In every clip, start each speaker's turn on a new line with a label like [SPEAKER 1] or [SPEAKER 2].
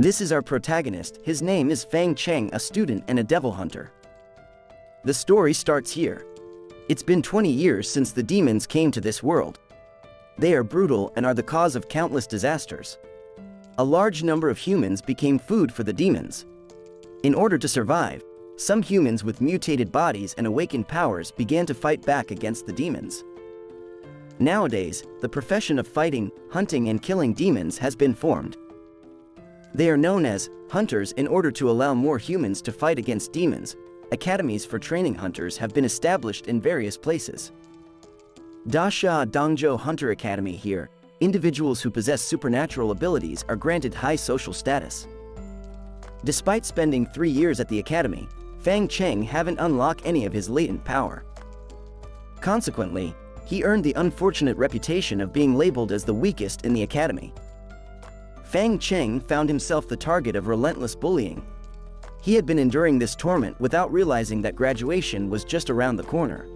[SPEAKER 1] This is our protagonist. His name is Fang Cheng, a student and a devil hunter. The story starts here. It's been 20 years since the demons came to this world. They are brutal and are the cause of countless disasters. A large number of humans became food for the demons. In order to survive, some humans with mutated bodies and awakened powers began to fight back against the demons. Nowadays, the profession of fighting, hunting and killing demons has been formed. They are known as hunters. In order to allow more humans to fight against demons, academies for training hunters have been established in various places. Dasha Dongzhou Hunter Academy. Here, individuals who possess supernatural abilities are granted high social status. Despite spending 3 years at the academy, Fang Cheng haven't unlocked any of his latent power. Consequently, he earned the unfortunate reputation of being labeled as the weakest in the academy. Fang Cheng found himself the target of relentless bullying. He had been enduring this torment without realizing that graduation was just around the corner.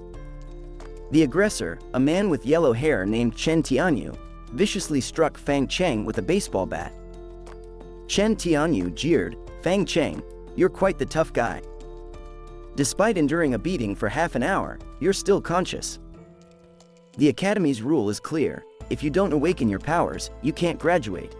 [SPEAKER 1] The aggressor, a man with yellow hair named Chen Tianyu, viciously struck Fang Cheng with a baseball bat. Chen Tianyu jeered, "Fang Cheng, you're quite the tough guy. Despite enduring a beating for half an hour, you're still conscious. The academy's rule is clear: if you don't awaken your powers, you can't graduate.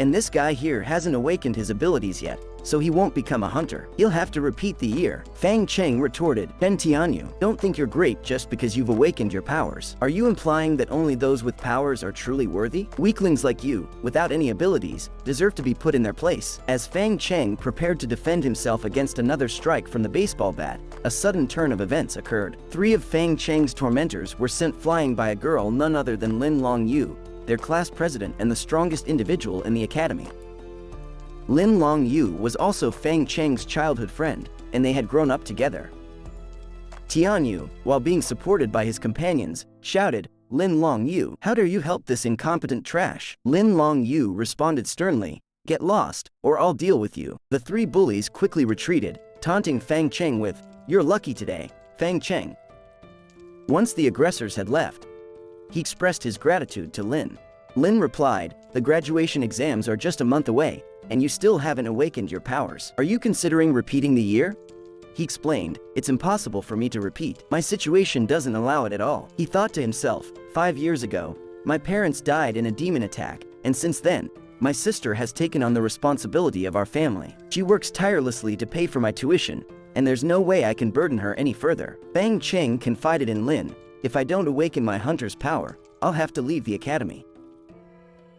[SPEAKER 1] And this guy here hasn't awakened his abilities yet, so he won't become a hunter. He'll have to repeat the year." Fang Cheng retorted, "Chen Tianyu, don't think you're great just because you've awakened your powers. Are you implying that only those with powers are truly worthy? Weaklings like you, without any abilities, deserve to be put in their place." As Fang Cheng prepared to defend himself against another strike from the baseball bat, a sudden turn of events occurred. 3 of Fang Cheng's tormentors were sent flying by a girl none other than Lin Longyu, their class president and the strongest individual in the academy. Lin Longyu was also Fang Cheng's childhood friend, and they had grown up together. Tianyu, while being supported by his companions, shouted, "Lin Longyu, how dare you help this incompetent trash?" Lin Longyu responded sternly, "Get lost, or I'll deal with you." The 3 bullies quickly retreated, taunting Fang Cheng with, "You're lucky today, Fang Cheng." Once the aggressors had left, he expressed his gratitude to Lin. Lin replied, "The graduation exams are just a month away, and you still haven't awakened your powers. Are you considering repeating the year?" He explained, "It's impossible for me to repeat. My situation doesn't allow it at all." He thought to himself, 5 years ago, my parents died in a demon attack, and since then, my sister has taken on the responsibility of our family. She works tirelessly to pay for my tuition, and there's no way I can burden her any further." Fang Cheng confided in Lin, "If I don't awaken my hunter's power, I'll have to leave the academy."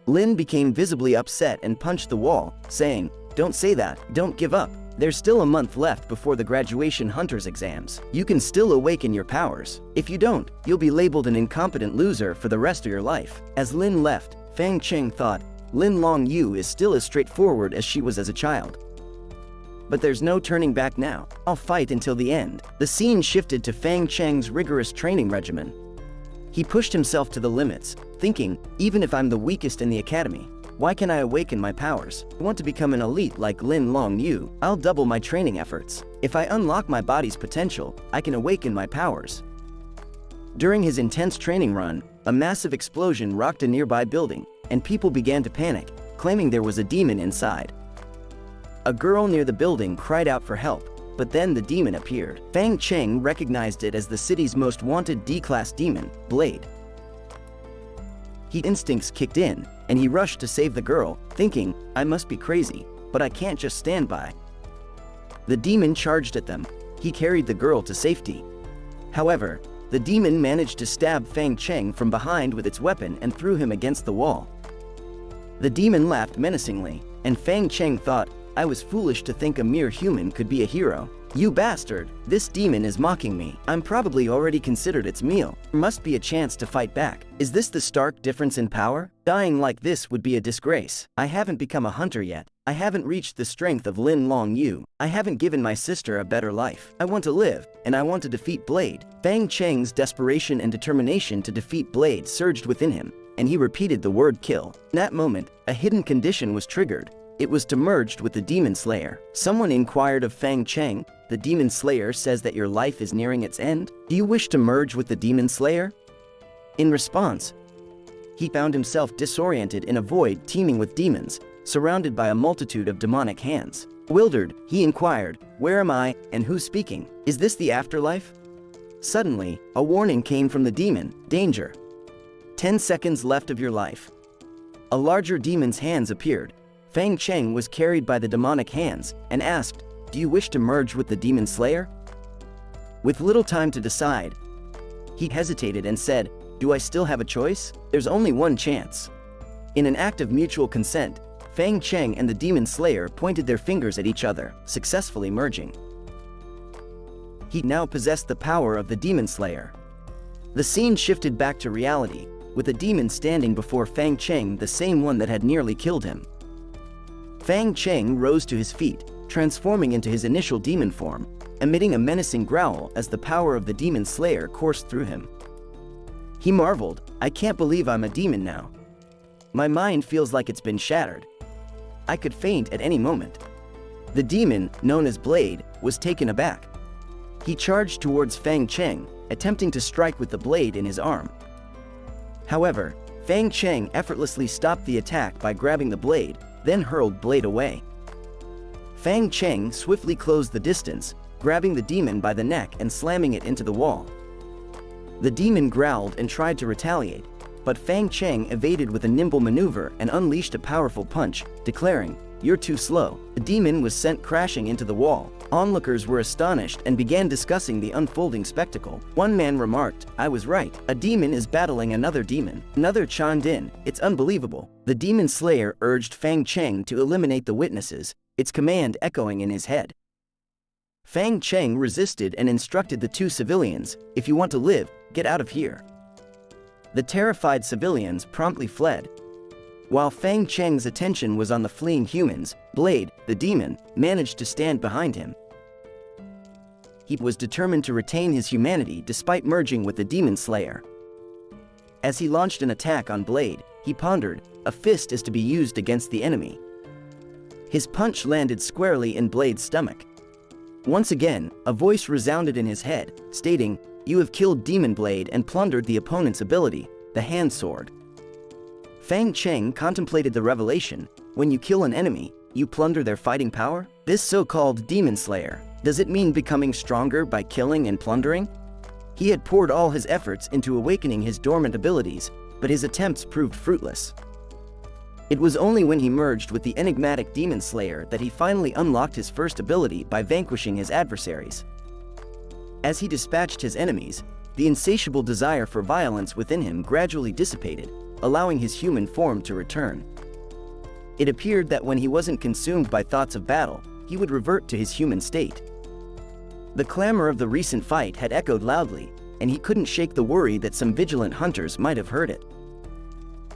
[SPEAKER 1] Lin became visibly upset and punched the wall, saying, "Don't say that, don't give up. There's still a month left before the graduation hunter's exams. You can still awaken your powers. If you don't, you'll be labeled an incompetent loser for the rest of your life." As Lin left, Fang Cheng thought, Lin Longyu is still as straightforward as she was as a child. But there's no turning back now. I'll fight until the end. The scene shifted to Fang Cheng's rigorous training regimen. He pushed himself to the limits, thinking, even if I'm the weakest in the academy, why can't I awaken my powers? I want to become an elite like Lin Longyu. I'll double my training efforts. If I unlock my body's potential, I can awaken my powers. During his intense training run, a massive explosion rocked a nearby building, and people began to panic, claiming there was a demon inside. A girl near the building cried out for help, but then the demon appeared. Fang Cheng recognized it as the city's most wanted D-class demon, Blade. His instincts kicked in, and he rushed to save the girl, thinking, "I must be crazy, but I can't just stand by." The demon charged at them. He carried the girl to safety. However, the demon managed to stab Fang Cheng from behind with its weapon and threw him against the wall. The demon laughed menacingly, and Fang Cheng thought, "I was foolish to think a mere human could be a hero. You bastard, this demon is mocking me. I'm probably already considered its meal. There must be a chance to fight back. Is this the stark difference in power? Dying like this would be a disgrace. I haven't become a hunter yet. I haven't reached the strength of Lin Longyu. I haven't given my sister a better life. I want to live, and I want to defeat Blade." Fang Cheng's desperation and determination to defeat Blade surged within him, and he repeated the word kill. In that moment, a hidden condition was triggered. It was to merge with the Demon Slayer. Someone inquired of Fang Cheng, "The Demon Slayer says that your life is nearing its end. Do you wish to merge with the Demon Slayer?" In response, he found himself disoriented in a void teeming with demons, surrounded by a multitude of demonic hands. Bewildered, he inquired, "Where am I, and who's speaking? Is this the afterlife?" Suddenly, a warning came from the demon, "Danger. 10 seconds left of your life." A larger demon's hands appeared. Fang Cheng was carried by the demonic hands, and asked, "Do you wish to merge with the demon slayer?" With little time to decide, he hesitated and said, "Do I still have a choice? There's only one chance." In an act of mutual consent, Fang Cheng and the demon slayer pointed their fingers at each other, successfully merging. He now possessed the power of the demon slayer. The scene shifted back to reality, with a demon standing before Fang Cheng, the same one that had nearly killed him. Fang Cheng rose to his feet, transforming into his initial demon form, emitting a menacing growl as the power of the demon slayer coursed through him. He marveled, "I can't believe I'm a demon now. My mind feels like it's been shattered. I could faint at any moment." The demon, known as Blade, was taken aback. He charged towards Fang Cheng, attempting to strike with the blade in his arm. However, Fang Cheng effortlessly stopped the attack by grabbing the blade, then hurled Blade away. Fang Cheng swiftly closed the distance, grabbing the demon by the neck and slamming it into the wall. The demon growled and tried to retaliate, but Fang Cheng evaded with a nimble maneuver and unleashed a powerful punch, declaring, "You're too slow." The demon was sent crashing into the wall. Onlookers were astonished and began discussing the unfolding spectacle. One man remarked, "I was right. A demon is battling another demon." Another chimed in, "It's unbelievable." The demon slayer urged Fang Cheng to eliminate the witnesses, its command echoing in his head. Fang Cheng resisted and instructed the two civilians, "If you want to live, get out of here." The terrified civilians promptly fled. While Fang Cheng's attention was on the fleeing humans, Blade, the demon, managed to stand behind him. He was determined to retain his humanity despite merging with the demon slayer. As he launched an attack on Blade, he pondered, "A fist is to be used against the enemy." His punch landed squarely in Blade's stomach. Once again, a voice resounded in his head, stating, "You have killed Demon Blade and plundered the opponent's ability, the hand sword." Fang Cheng contemplated the revelation, when you kill an enemy, you plunder their fighting power? This so-called demon slayer, does it mean becoming stronger by killing and plundering? He had poured all his efforts into awakening his dormant abilities, but his attempts proved fruitless. It was only when he merged with the enigmatic demon slayer that he finally unlocked his first ability by vanquishing his adversaries. As he dispatched his enemies, the insatiable desire for violence within him gradually dissipated, allowing his human form to return. It appeared that when he wasn't consumed by thoughts of battle, he would revert to his human state. The clamor of the recent fight had echoed loudly, and he couldn't shake the worry that some vigilant hunters might have heard it.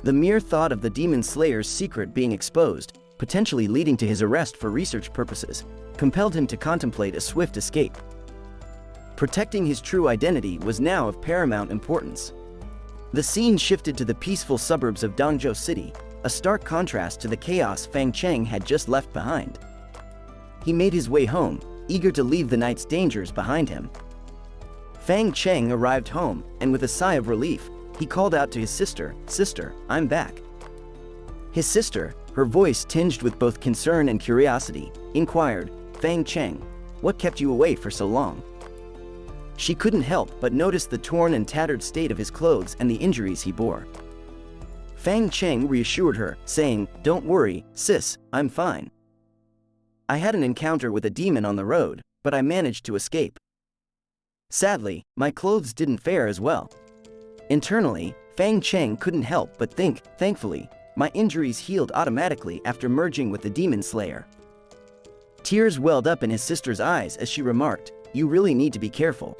[SPEAKER 1] The mere thought of the demon slayer's secret being exposed, potentially leading to his arrest for research purposes, compelled him to contemplate a swift escape. Protecting his true identity was now of paramount importance. The scene shifted to the peaceful suburbs of Dongzhou City, a stark contrast to the chaos Fang Cheng had just left behind. He made his way home, eager to leave the night's dangers behind him. Fang Cheng arrived home, and with a sigh of relief, he called out to his sister, "Sister, I'm back." His sister, her voice tinged with both concern and curiosity, inquired, "Fang Cheng, what kept you away for so long?" She couldn't help but notice the torn and tattered state of his clothes and the injuries he bore. Fang Cheng reassured her, saying, "Don't worry, sis, I'm fine. I had an encounter with a demon on the road, but I managed to escape. Sadly, my clothes didn't fare as well." Internally, Fang Cheng couldn't help but think, "Thankfully, my injuries healed automatically after merging with the demon slayer." Tears welled up in his sister's eyes as she remarked, "You really need to be careful.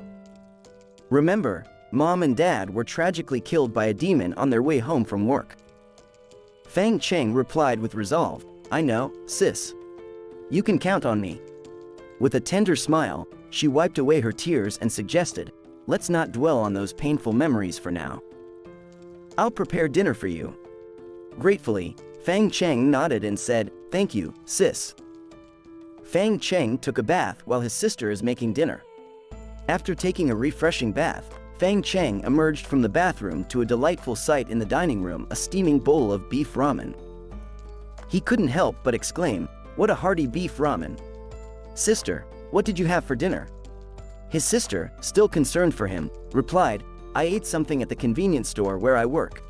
[SPEAKER 1] Remember, Mom and Dad were tragically killed by a demon on their way home from work." Fang Cheng replied with resolve, "I know, sis. You can count on me." With a tender smile, she wiped away her tears and suggested, "Let's not dwell on those painful memories for now. I'll prepare dinner for you." Gratefully, Fang Cheng nodded and said, "Thank you, sis." Fang Cheng took a bath while his sister is making dinner. After taking a refreshing bath, Fang Cheng emerged from the bathroom to a delightful sight in the dining room, a steaming bowl of beef ramen. He couldn't help but exclaim, "What a hearty beef ramen! Sister, what did you have for dinner?" His sister, still concerned for him, replied, "I ate something at the convenience store where I work."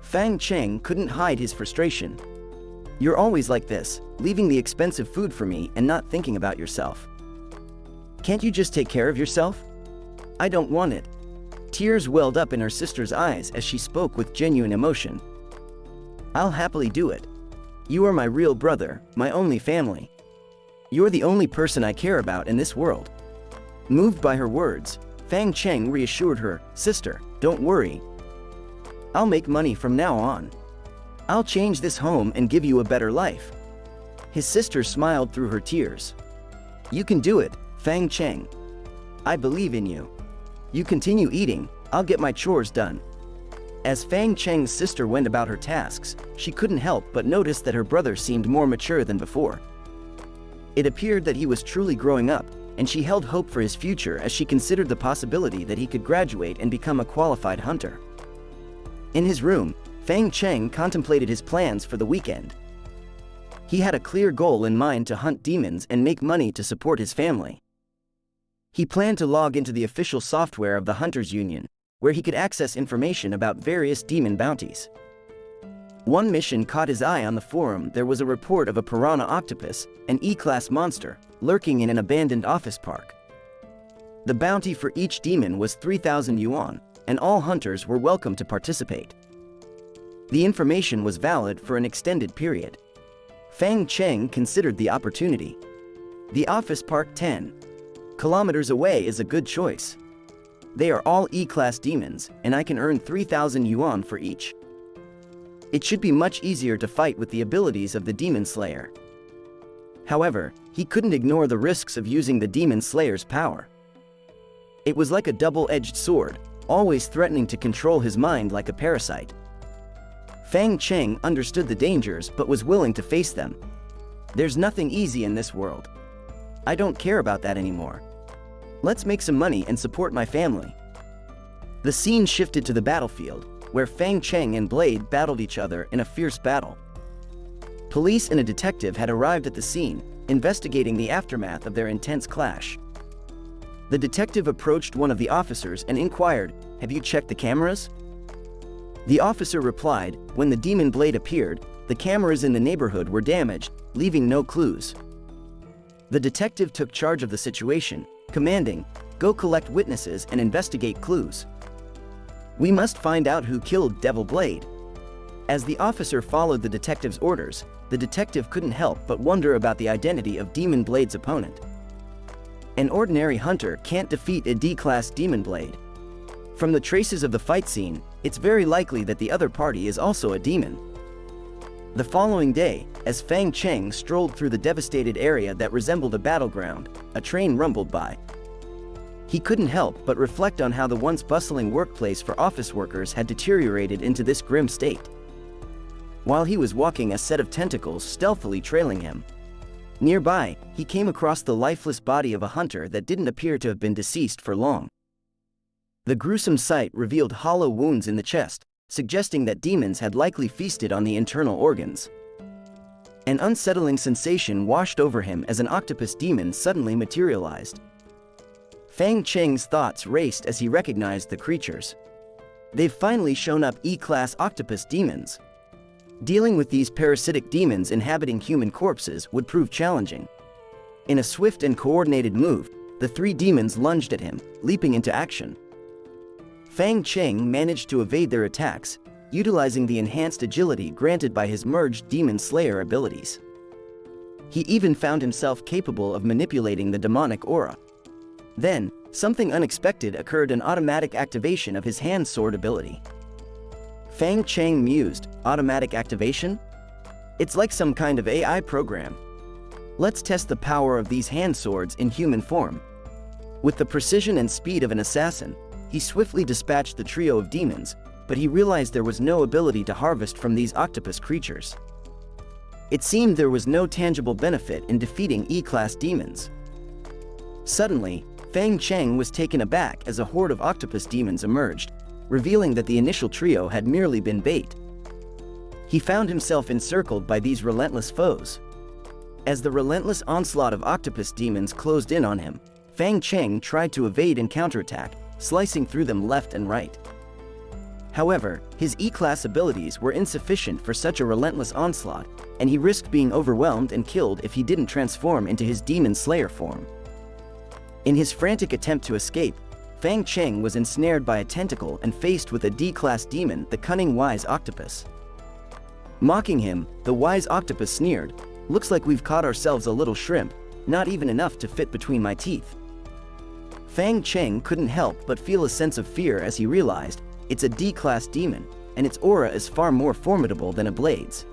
[SPEAKER 1] Fang Cheng couldn't hide his frustration. "You're always like this, leaving the expensive food for me and not thinking about yourself. Can't you just take care of yourself?" "I don't want it." Tears welled up in her sister's eyes as she spoke with genuine emotion. "I'll happily do it. You are my real brother, my only family. You're the only person I care about in this world." Moved by her words, Fang Cheng reassured her, "Sister, don't worry. I'll make money from now on. I'll change this home and give you a better life." His sister smiled through her tears. "You can do it, Fang Cheng. I believe in you. You continue eating, I'll get my chores done." As Fang Cheng's sister went about her tasks, she couldn't help but notice that her brother seemed more mature than before. It appeared that he was truly growing up, and she held hope for his future as she considered the possibility that he could graduate and become a qualified hunter. In his room, Fang Cheng contemplated his plans for the weekend. He had a clear goal in mind to hunt demons and make money to support his family. He planned to log into the official software of the Hunters Union, where he could access information about various demon bounties. One mission caught his eye. On the forum there was a report of a piranha octopus, an E-class monster, lurking in an abandoned office park. The bounty for each demon was 3,000 yuan, and all hunters were welcome to participate. The information was valid for an extended period. Fang Cheng considered the opportunity. The office park 10 kilometers away is a good choice. They are all E-class demons, and I can earn 3,000 yuan for each. It should be much easier to fight with the abilities of the Demon Slayer. However, he couldn't ignore the risks of using the Demon Slayer's power. It was like a double-edged sword, always threatening to control his mind like a parasite. Fang Cheng understood the dangers but was willing to face them. "There's nothing easy in this world. I don't care about that anymore. Let's make some money and support my family." The scene shifted to the battlefield, where Fang Cheng and Blade battled each other in a fierce battle. Police and a detective had arrived at the scene, investigating the aftermath of their intense clash. The detective approached one of the officers and inquired, "Have you checked the cameras?" The officer replied, "When the demon blade appeared, the cameras in the neighborhood were damaged, leaving no clues." The detective took charge of the situation, commanding, "Go collect witnesses and investigate clues. We must find out who killed Devil Blade." As the officer followed the detective's orders, the detective couldn't help but wonder about the identity of Demon Blade's opponent. An ordinary hunter can't defeat a D-class Demon Blade. From the traces of the fight scene, it's very likely that the other party is also a demon. The following day, as Fang Cheng strolled through the devastated area that resembled a battleground, a train rumbled by. He couldn't help but reflect on how the once bustling workplace for office workers had deteriorated into this grim state. While he was walking, a set of tentacles stealthily trailing him. Nearby, he came across the lifeless body of a hunter that didn't appear to have been deceased for long. The gruesome sight revealed hollow wounds in the chest, suggesting that demons had likely feasted on the internal organs. An unsettling sensation washed over him as an octopus demon suddenly materialized. Fang Cheng's thoughts raced as he recognized the creatures. They've finally shown up, E-class octopus demons. Dealing with these parasitic demons inhabiting human corpses would prove challenging. In a swift and coordinated move, the three demons lunged at him, leaping into action. Fang Cheng managed to evade their attacks, utilizing the enhanced agility granted by his merged Demon Slayer abilities. He even found himself capable of manipulating the demonic aura. Then, something unexpected occurred: an automatic activation of his hand sword ability. Fang Cheng mused, "Automatic activation? It's like some kind of AI program. Let's test the power of these hand swords in human form." With the precision and speed of an assassin, he swiftly dispatched the trio of demons, but he realized there was no ability to harvest from these octopus creatures. It seemed there was no tangible benefit in defeating E-class demons. Suddenly, Fang Cheng was taken aback as a horde of octopus demons emerged, revealing that the initial trio had merely been bait. He found himself encircled by these relentless foes. As the relentless onslaught of octopus demons closed in on him, Fang Cheng tried to evade and counterattack, slicing through them left and right. However, his E-class abilities were insufficient for such a relentless onslaught, and he risked being overwhelmed and killed if he didn't transform into his Demon Slayer form. In his frantic attempt to escape, Fang Cheng was ensnared by a tentacle and faced with a D-class demon, the cunning Wise Octopus. Mocking him, the Wise Octopus sneered, "Looks like we've caught ourselves a little shrimp, not even enough to fit between my teeth." Fang Cheng couldn't help but feel a sense of fear as he realized it's a D-class demon, and its aura is far more formidable than a blade's.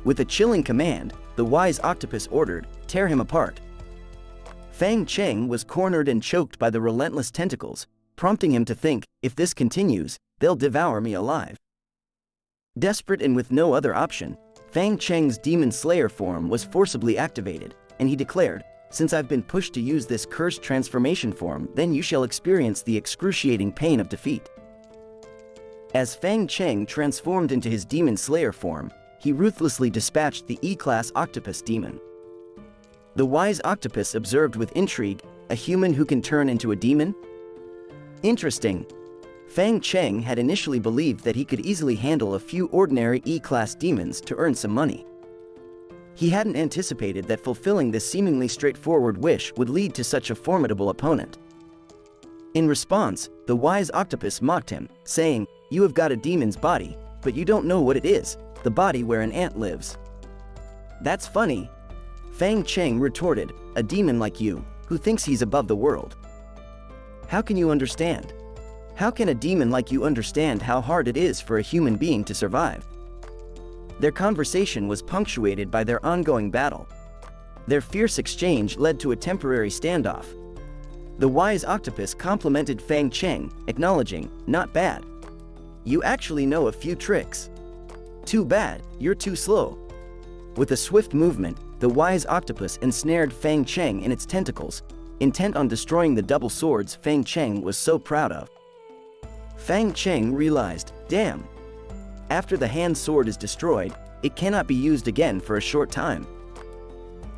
[SPEAKER 1] With a chilling command, the Wise Octopus ordered, "Tear him apart." Fang Cheng was cornered and choked by the relentless tentacles, prompting him to think, if this continues, they'll devour me alive. Desperate and with no other option, Fang Cheng's Demon Slayer form was forcibly activated, and he declared, "Since I've been pushed to use this cursed transformation form, then you shall experience the excruciating pain of defeat." As Fang Cheng transformed into his Demon Slayer form, he ruthlessly dispatched the E-class octopus demon. The Wise Octopus observed with intrigue, "A human who can turn into a demon? Interesting." Fang Cheng had initially believed that he could easily handle a few ordinary E-class demons to earn some money. He hadn't anticipated that fulfilling this seemingly straightforward wish would lead to such a formidable opponent. In response, the Wise Octopus mocked him, saying, "You have got a demon's body, but you don't know what it is, the body where an ant lives." "That's funny." Fang Cheng retorted, "A demon like you, who thinks he's above the world. How can you understand? How can a demon like you understand how hard it is for a human being to survive?" Their conversation was punctuated by their ongoing battle. Their fierce exchange led to a temporary standoff. The Wise Octopus complimented Fang Cheng, acknowledging, "Not bad. You actually know a few tricks. Too bad, you're too slow." With a swift movement, the Wise Octopus ensnared Fang Cheng in its tentacles, intent on destroying the double swords Fang Cheng was so proud of. Fang Cheng realized, damn. After the hand sword is destroyed, it cannot be used again for a short time.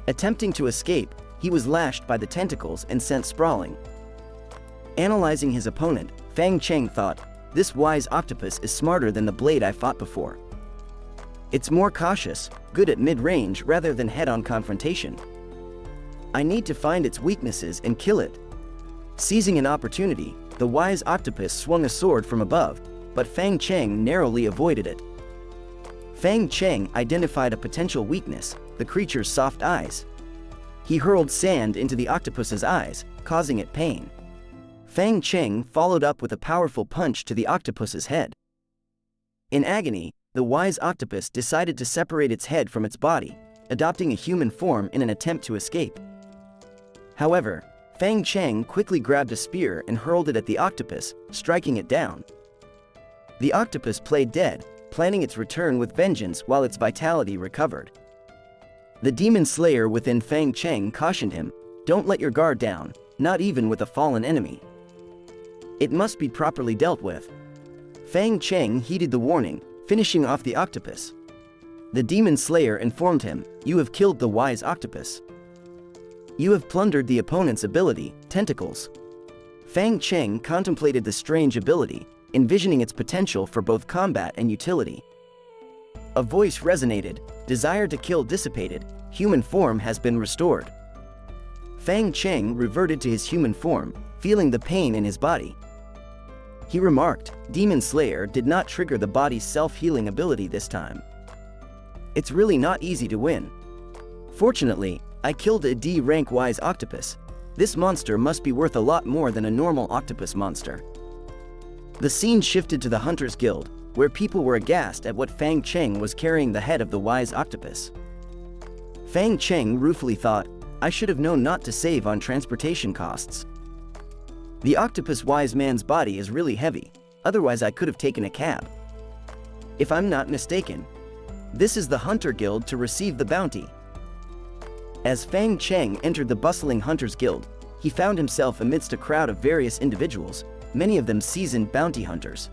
[SPEAKER 1] Attempting to escape, he was lashed by the tentacles and sent sprawling. Analyzing his opponent, Fang Cheng thought, "This Wise Octopus is smarter than the blade I fought before. It's more cautious, good at mid-range rather than head-on confrontation. I need to find its weaknesses and kill it." Seizing an opportunity, the Wise Octopus swung a sword from above, but Fang Cheng narrowly avoided it. Fang Cheng identified a potential weakness, the creature's soft eyes. He hurled sand into the octopus's eyes, causing it pain. Fang Cheng followed up with a powerful punch to the octopus's head. In agony, the Wise Octopus decided to separate its head from its body, adopting a human form in an attempt to escape. However, Fang Cheng quickly grabbed a spear and hurled it at the octopus, striking it down. The octopus played dead, planning its return with vengeance while its vitality recovered. The Demon Slayer within Fang Cheng cautioned him, "Don't let your guard down, not even with a fallen enemy. It must be properly dealt with." Fang Cheng heeded the warning, finishing off the octopus. The Demon Slayer informed him, "You have killed the Wise Octopus. You have plundered the opponent's ability, tentacles." Fang Cheng contemplated the strange ability, envisioning its potential for both combat and utility. A voice resonated, "Desire to kill dissipated, human form has been restored." Fang Cheng reverted to his human form, feeling the pain in his body. He remarked, "Demon Slayer did not trigger the body's self-healing ability this time. It's really not easy to win. Fortunately, I killed a D-rank Wise Octopus. This monster must be worth a lot more than a normal octopus monster." The scene shifted to the Hunters Guild, where people were aghast at what Fang Cheng was carrying the head of the Wise Octopus. Fang Cheng ruefully thought, "I should have known not to save on transportation costs. The octopus wise man's body is really heavy, otherwise I could have taken a cab. If I'm not mistaken, this is the Hunter Guild to receive the bounty." As Fang Cheng entered the bustling Hunters Guild, he found himself amidst a crowd of various individuals, many of them seasoned bounty hunters.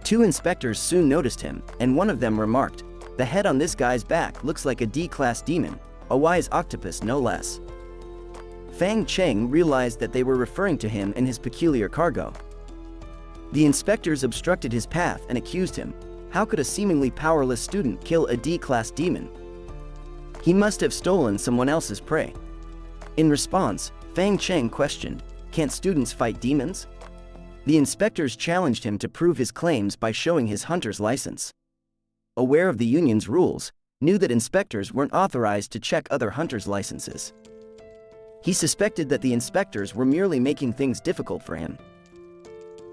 [SPEAKER 1] Two inspectors soon noticed him, and one of them remarked, "The head on this guy's back looks like a D-class demon, a wise octopus no less." Fang Cheng realized that they were referring to him and his peculiar cargo. The inspectors obstructed his path and accused him. How could a seemingly powerless student kill a D-class demon? He must have stolen someone else's prey. In response, Fang Cheng questioned, "Can't students fight demons?" The inspectors challenged him to prove his claims by showing his hunter's license. Aware of the union's rules, knew that inspectors weren't authorized to check other hunters' licenses. He suspected that the inspectors were merely making things difficult for him.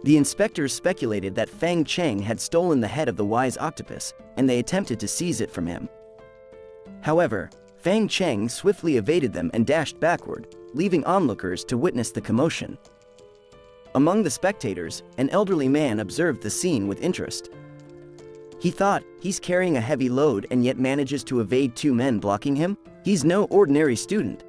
[SPEAKER 1] The inspectors speculated that Fang Cheng had stolen the head of the wise octopus, and they attempted to seize it from him. However, Fang Cheng swiftly evaded them and dashed backward, leaving onlookers to witness the commotion. Among the spectators, an elderly man observed the scene with interest. He thought, he's carrying a heavy load and yet manages to evade two men blocking him? He's no ordinary student.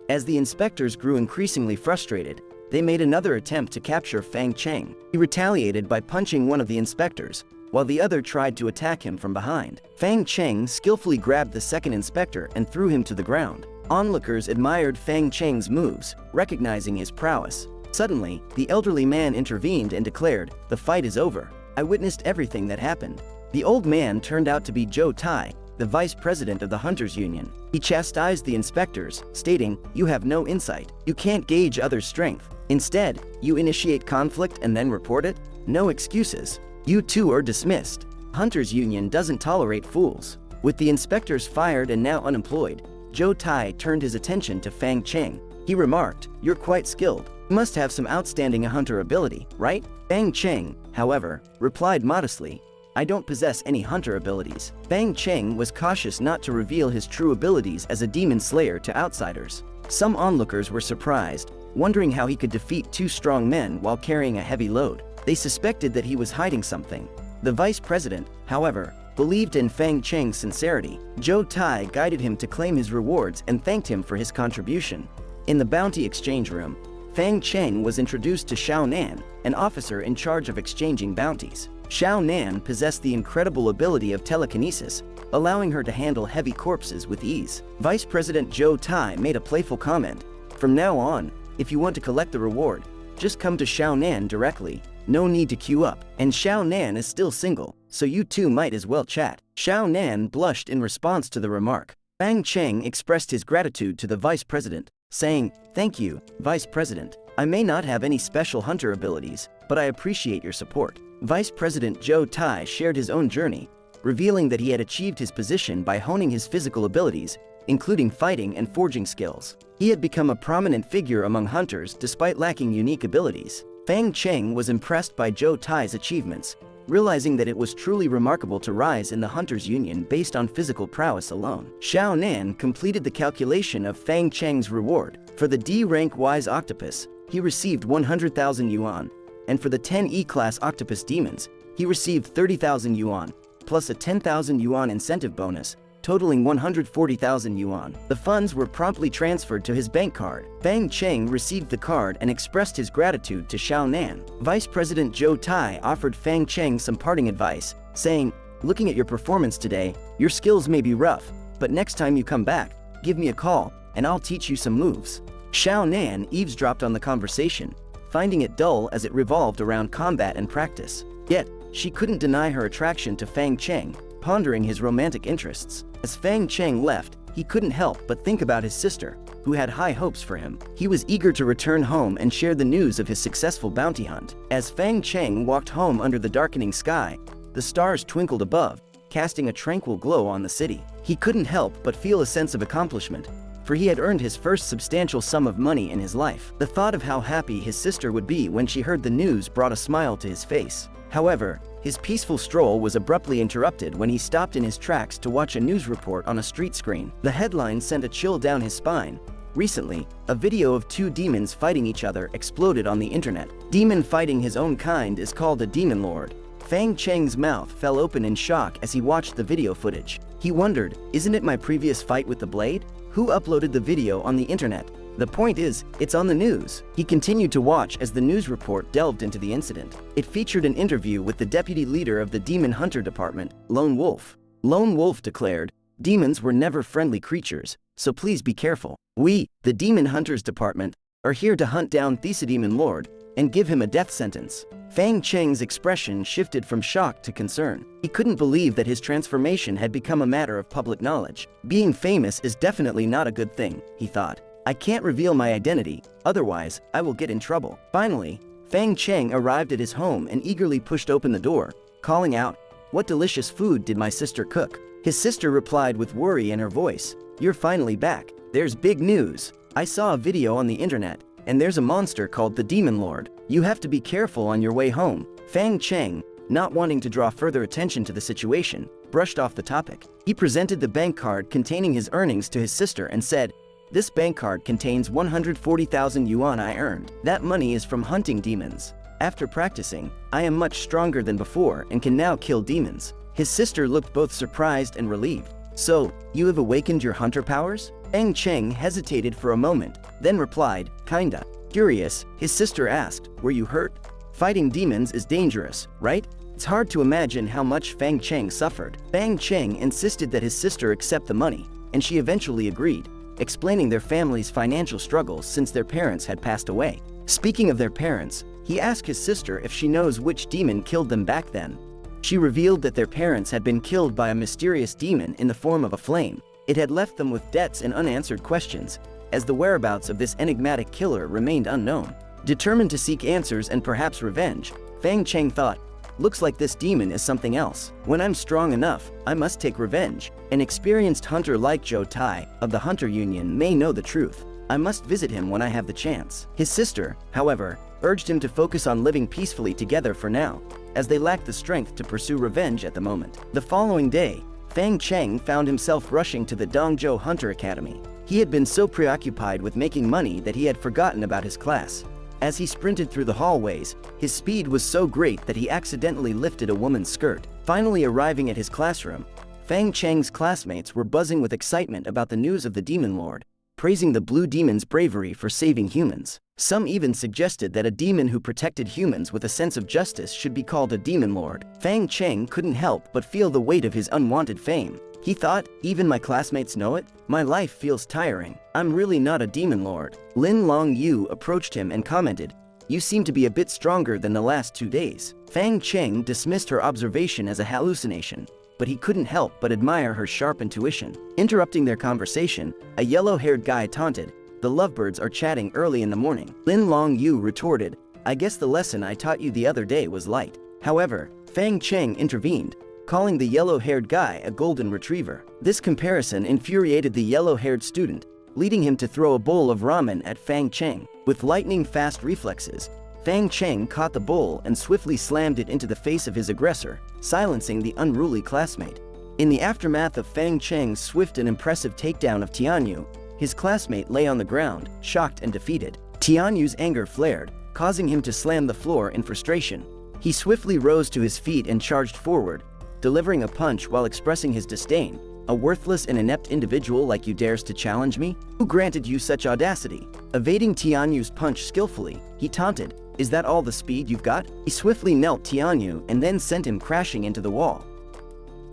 [SPEAKER 1] As the inspectors grew increasingly frustrated, they made another attempt to capture Fang Cheng. He retaliated by punching one of the inspectors, while the other tried to attack him from behind. Fang Cheng skillfully grabbed the second inspector and threw him to the ground. Onlookers admired Fang Cheng's moves, recognizing his prowess. Suddenly, the elderly man intervened and declared, "The fight is over. I witnessed everything that happened." The old man turned out to be Zhou Tai, the vice president of the Hunters Union. He chastised the inspectors, stating, "You have no insight. You can't gauge others' strength. Instead, you initiate conflict and then report it? No excuses. You two are dismissed. Hunters Union doesn't tolerate fools." With the inspectors fired and now unemployed, Zhou Tai turned his attention to Fang Cheng. He remarked, "You're quite skilled. You must have some outstanding hunter ability, right?" Fang Cheng, however, replied modestly, "I don't possess any hunter abilities." Fang Cheng was cautious not to reveal his true abilities as a demon slayer to outsiders. Some onlookers were surprised, wondering how he could defeat two strong men while carrying a heavy load. They suspected that he was hiding something. The vice president, however, believed in Fang Cheng's sincerity. Zhou Tai guided him to claim his rewards and thanked him for his contribution. In the bounty exchange room, Fang Cheng was introduced to Xiao Nan, an officer in charge of exchanging bounties. Xiao Nan possessed the incredible ability of telekinesis, allowing her to handle heavy corpses with ease. Vice President Zhou Tai made a playful comment, "From now on, if you want to collect the reward, just come to Xiao Nan directly. No need to queue up. And Xiao Nan is still single, so you two might as well chat." Xiao Nan blushed in response to the remark. Fang Cheng expressed his gratitude to the vice president, saying, "Thank you, Vice President. I may not have any special hunter abilities, but I appreciate your support." Vice President Zhou Tai shared his own journey, revealing that he had achieved his position by honing his physical abilities, including fighting and forging skills. He had become a prominent figure among hunters despite lacking unique abilities. Fang Cheng was impressed by Zhou Tai's achievements, realizing that it was truly remarkable to rise in the Hunters Union based on physical prowess alone. Xiao Nan completed the calculation of Fang Cheng's reward. For the D-rank Wise Octopus, he received 100,000 yuan, and for the 10 E-class Octopus Demons, he received 30,000 yuan, plus a 10,000 yuan incentive bonus, totaling 140,000 yuan. The funds were promptly transferred to his bank card. Fang Cheng received the card and expressed his gratitude to Xiao Nan. Vice President Zhou Tai offered Fang Cheng some parting advice, saying, "Looking at your performance today, your skills may be rough, but next time you come back, give me a call, and I'll teach you some moves." Xiao Nan eavesdropped on the conversation, finding it dull as it revolved around combat and practice. Yet, she couldn't deny her attraction to Fang Cheng, pondering his romantic interests. As Fang Cheng left, he couldn't help but think about his sister, who had high hopes for him. He was eager to return home and share the news of his successful bounty hunt. As Fang Cheng walked home under the darkening sky, the stars twinkled above, casting a tranquil glow on the city. He couldn't help but feel a sense of accomplishment, for he had earned his first substantial sum of money in his life. The thought of how happy his sister would be when she heard the news brought a smile to his face. However, his peaceful stroll was abruptly interrupted when he stopped in his tracks to watch a news report on a street screen. The headline sent a chill down his spine. Recently, a video of two demons fighting each other exploded on the internet. Demon fighting his own kind is called a demon lord. Fang Cheng's mouth fell open in shock as he watched the video footage. He wondered, isn't it my previous fight with the blade? Who uploaded the video on the internet? The point is, it's on the news. He continued to watch as the news report delved into the incident. It featured an interview with the deputy leader of the Demon Hunter Department, Lone Wolf. Lone Wolf declared, "Demons were never friendly creatures, so please be careful. We, the Demon Hunters Department, are here to hunt down Demon Lord and give him a death sentence." Fang Cheng's expression shifted from shock to concern. He couldn't believe that his transformation had become a matter of public knowledge. Being famous is definitely not a good thing, he thought. I can't reveal my identity, otherwise I will get in trouble. Finally, Fang Cheng arrived at his home and eagerly pushed open the door, calling out, "What delicious food did my sister cook?" His sister replied with worry in her voice, "You're finally back. There's big news. I saw a video on the internet, and there's a monster called the Demon Lord. You have to be careful on your way home." Fang Cheng, not wanting to draw further attention to the situation, brushed off the topic. He presented the bank card containing his earnings to his sister and said, "This bank card contains 140,000 yuan I earned. That money is from hunting demons. After practicing, I am much stronger than before and can now kill demons." His sister looked both surprised and relieved. "So, you have awakened your hunter powers?" Fang Cheng hesitated for a moment, then replied, "Kinda." Curious, his sister asked, "Were you hurt? Fighting demons is dangerous, right?" It's hard to imagine how much Fang Cheng suffered. Fang Cheng insisted that his sister accept the money, and she eventually agreed, explaining their family's financial struggles since their parents had passed away. Speaking of their parents, he asked his sister if she knows which demon killed them back then. She revealed that their parents had been killed by a mysterious demon in the form of a flame. It had left them with debts and unanswered questions, as the whereabouts of this enigmatic killer remained unknown. Determined to seek answers and perhaps revenge, Fang Cheng thought, "Looks like this demon is something else. When I'm strong enough, I must take revenge. An experienced hunter like Zhou Tai of the Hunter Union may know the truth. I must visit him when I have the chance." His sister, however, urged him to focus on living peacefully together for now, as they lacked the strength to pursue revenge at the moment. The following day, Fang Cheng found himself rushing to the Dongzhou Hunter Academy. He had been so preoccupied with making money that he had forgotten about his class. As he sprinted through the hallways, his speed was so great that he accidentally lifted a woman's skirt. Finally arriving at his classroom, Fang Cheng's classmates were buzzing with excitement about the news of the Demon Lord, praising the Blue Demon's bravery for saving humans. Some even suggested that a demon who protected humans with a sense of justice should be called a Demon Lord. Fang Cheng couldn't help but feel the weight of his unwanted fame. He thought, "Even my classmates know it? My life feels tiring. I'm really not a Demon Lord." Lin Long Yu approached him and commented, "You seem to be a bit stronger than the last 2 days." Fang Cheng dismissed her observation as a hallucination, but he couldn't help but admire her sharp intuition. Interrupting their conversation, a yellow-haired guy taunted, "The lovebirds are chatting early in the morning." Lin Long Yu retorted, "I guess the lesson I taught you the other day was light." However, Fang Cheng intervened, calling the yellow-haired guy a golden retriever. This comparison infuriated the yellow-haired student, leading him to throw a bowl of ramen at Fang Cheng. With lightning-fast reflexes, Fang Cheng caught the bowl and swiftly slammed it into the face of his aggressor, silencing the unruly classmate. In the aftermath of Fang Cheng's swift and impressive takedown of Tianyu, his classmate lay on the ground, shocked and defeated. Tianyu's anger flared, causing him to slam the floor in frustration. He swiftly rose to his feet and charged forward, delivering a punch while expressing his disdain. "A worthless and inept individual like you dares to challenge me? Who granted you such audacity?" Evading Tianyu's punch skillfully, he taunted, "Is that all the speed you've got?" He swiftly knelt Tianyu and then sent him crashing into the wall.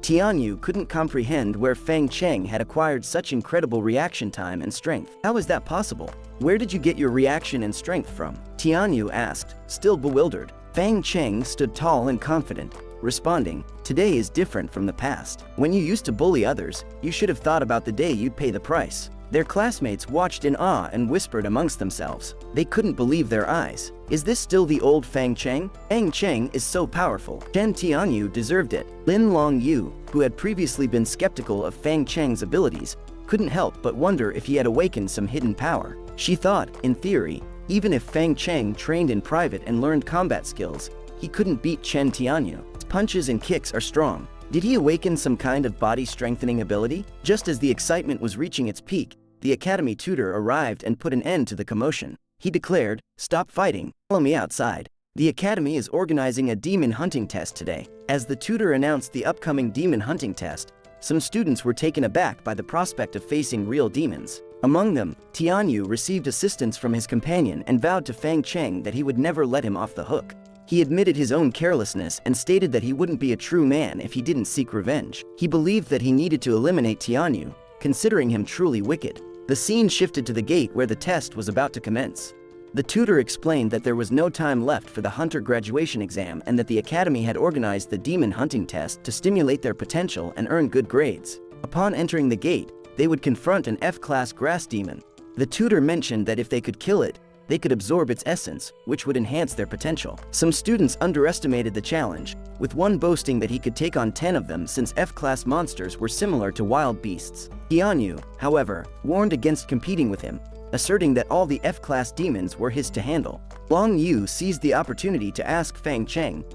[SPEAKER 1] Tianyu couldn't comprehend where Fang Cheng had acquired such incredible reaction time and strength. "How is that possible? Where did you get your reaction and strength from?" Tianyu asked, still bewildered. Fang Cheng stood tall and confident, responding, "Today is different from the past. When you used to bully others, you should have thought about the day you'd pay the price." Their classmates watched in awe and whispered amongst themselves. They couldn't believe their eyes. Is this still the old Fang Cheng? Fang Cheng is so powerful. Chen Tianyu deserved it. Lin Long Yu, who had previously been skeptical of Fang Cheng's abilities, couldn't help but wonder if he had awakened some hidden power. She thought, in theory, even if Fang Cheng trained in private and learned combat skills, he couldn't beat Chen Tianyu. His punches and kicks are strong. Did he awaken some kind of body-strengthening ability? Just as the excitement was reaching its peak, the academy tutor arrived and put an end to the commotion. He declared, "Stop fighting, follow me outside. The academy is organizing a demon hunting test today." As the tutor announced the upcoming demon hunting test, some students were taken aback by the prospect of facing real demons. Among them, Tianyu received assistance from his companion and vowed to Fang Cheng that he would never let him off the hook. He admitted his own carelessness and stated that he wouldn't be a true man if he didn't seek revenge. He believed that he needed to eliminate Tianyu, considering him truly wicked. The scene shifted to the gate where the test was about to commence. The tutor explained that there was no time left for the hunter graduation exam and that the academy had organized the demon hunting test to stimulate their potential and earn good grades. Upon entering the gate, they would confront an F-class grass demon. The tutor mentioned that if they could kill it, they could absorb its essence, which would enhance their potential. Some students underestimated the challenge, with one boasting that he could take on 10 of them since F-class monsters were similar to wild beasts. Tianyu, however, warned against competing with him, asserting that all the F-class demons were his to handle. Long Yu seized the opportunity to ask Fang Cheng,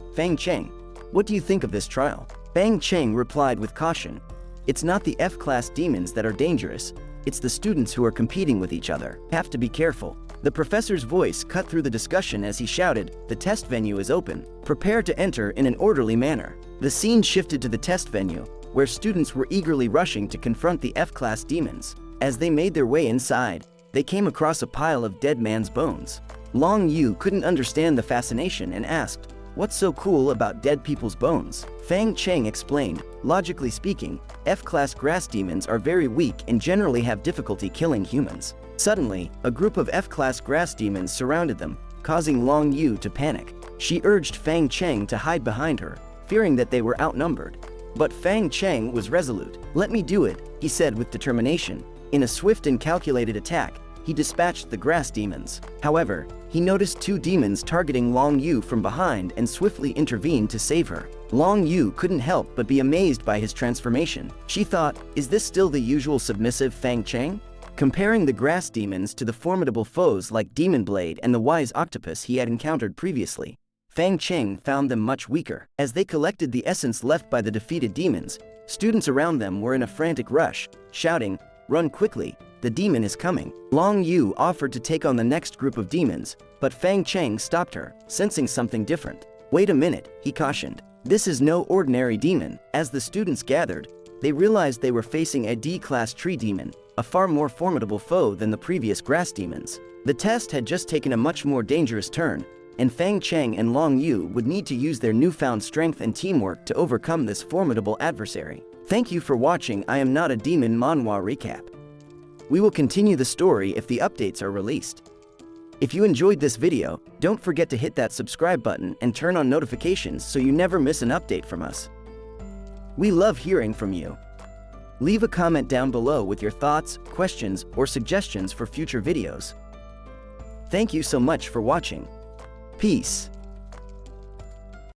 [SPEAKER 1] what do you think of this trial? Fang Cheng replied with caution, it's not the F-class demons that are dangerous, it's the students who are competing with each other. Have to be careful. The professor's voice cut through the discussion as he shouted, the test venue is open. Prepare to enter in an orderly manner. The scene shifted to the test venue, where students were eagerly rushing to confront the F-class demons. As they made their way inside, they came across a pile of dead man's bones. Long Yu couldn't understand the fascination and asked, what's so cool about dead people's bones? Fang Cheng explained, logically speaking, F-class grass demons are very weak and generally have difficulty killing humans. Suddenly, a group of F-class grass demons surrounded them, causing Long Yu to panic. She urged Fang Cheng to hide behind her, fearing that they were outnumbered. But Fang Cheng was resolute. Let me do it, he said with determination. In a swift and calculated attack, he dispatched the grass demons. However, he noticed two demons targeting Long Yu from behind and swiftly intervened to save her. Long Yu couldn't help but be amazed by his transformation. She thought, is this still the usual submissive Fang Cheng? Comparing the grass demons to the formidable foes like Demon Blade and the wise octopus he had encountered previously, Fang Cheng found them much weaker. As they collected the essence left by the defeated demons, students around them were in a frantic rush, shouting, run quickly, the demon is coming. Long Yu offered to take on the next group of demons, but Fang Cheng stopped her, sensing something different. Wait a minute, he cautioned. This is no ordinary demon. As the students gathered, they realized they were facing a D-class tree demon, a far more formidable foe than the previous grass demons. The test had just taken a much more dangerous turn, and Fang Cheng and Long Yu would need to use their newfound strength and teamwork to overcome this formidable adversary. Thank you for watching I Am Not a Demon Manhwa Recap. We will continue the story if the updates are released. If you enjoyed this video, don't forget to hit that subscribe button and turn on notifications so you never miss an update from us. We love hearing from you. Leave a comment down below with your thoughts, questions, or suggestions for future videos. Thank you so much for watching. Peace.